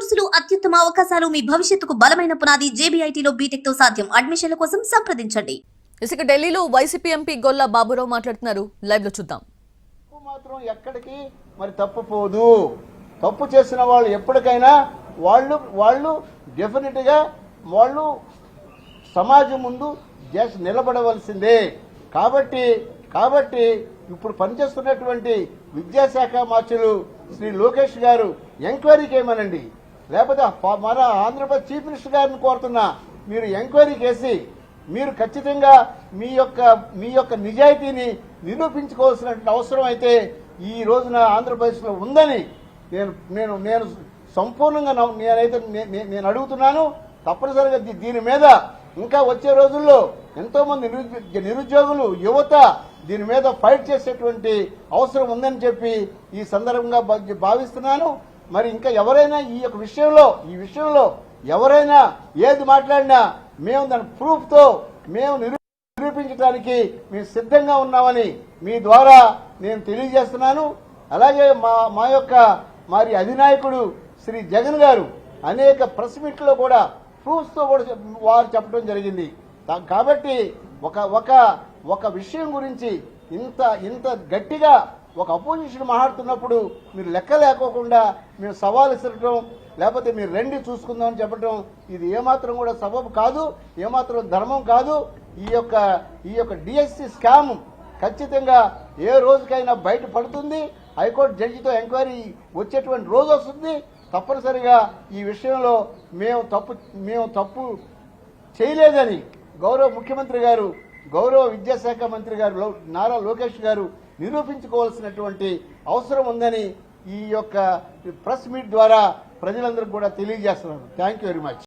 కోర్సులు అత్యుత్తమ అవకాశాలు మీ భవిష్యత్తుకు బలమైన పునాది జేబీఐటీలో బీటెక్ తో సాధ్యం. అడ్మిషన్ల కోసం సంప్రదించండి. ఇసుక ఢిల్లీలో వైసీపీ ఎంపీ గొల్ల బాబురావు మాట్లాడుతున్నారు. లైవ్ లో చూద్దాం. మాత్రం ఎక్కడికి మరి తప్పుపోదు. తప్పు చేసిన వాళ్ళు ఎప్పటికైనా వాళ్ళు డెఫినెట్ గా వాళ్ళు సమాజం ముందు నిలబడవలసిందే. కాబట్టి ఇప్పుడు పనిచేస్తున్నటువంటి విద్యాశాఖ మార్చులు శ్రీ లోకేష్ గారు ఎంక్వైరీకి ఏమనండి, లేకపోతే మన ఆంధ్రప్రదేశ్ చీఫ్ మినిస్టర్ గారిని కోరుతున్నా, మీరు ఎంక్వైరీకి వేసి మీరు ఖచ్చితంగా మీ యొక్క నిజాయితీని నిరూపించుకోవాల్సిన అవసరం అయితే ఈ రోజున ఆంధ్రప్రదేశ్లో ఉందని నేను సంపూర్ణంగా నేను అడుగుతున్నాను. తప్పనిసరిగా దీని మీద ఇంకా వచ్చే రోజుల్లో ఎంతో మంది నిరుద్యోగులు యువత దీని మీద ఫైట్ చేసేటువంటి అవసరం ఉందని చెప్పి ఈ సందర్భంగా భావిస్తున్నాను. మరి ఇంకా ఎవరైనా ఈ విషయంలో ఎవరైనా ఏది మాట్లాడినా మేము దాని ప్రూఫ్ తో మేము నిరూపించడానికి మేము సిద్ధంగా ఉన్నామని మీ ద్వారా నేను తెలియజేస్తున్నాను. అలాగే మా యొక్క మరి అధినాయకుడు శ్రీ జగన్ గారు అనేక ప్రెస్ మీట్లో కూడా ప్రూఫ్స్ తో కూడా వారు చెప్పడం జరిగింది. కాబట్టి ఒక విషయం గురించి ఇంత గట్టిగా ఒక అపోజిషన్ మాట్లాడుతున్నప్పుడు మీరు లెక్క లేకోకుండా మేము సవాల్ ఇస్తడం, లేకపోతే మీరు రండి చూసుకుందాం అని చెప్పడం, ఇది ఏమాత్రం కూడా సబబు కాదు, ఏమాత్రం ధర్మం కాదు. ఈ యొక్క డిఎస్సి స్కామ్ ఖచ్చితంగా ఏ రోజుకైనా బయట పడుతుంది. హైకోర్టు జడ్జితో ఎంక్వైరీ వచ్చేటువంటి రోజు వస్తుంది. తప్పనిసరిగా ఈ విషయంలో మేము తప్పు చేయలేదని గౌరవ ముఖ్యమంత్రి గారు, గౌరవ విద్యాశాఖ మంత్రి గారు నారా లోకేష్ గారు నిరూపించుకోవాల్సినటువంటి అవసరం ఉందని ఈ యొక్క ప్రెస్ మీట్ ద్వారా ప్రజలందరికీ కూడా తెలియజేస్తున్నారు. Thank you very much.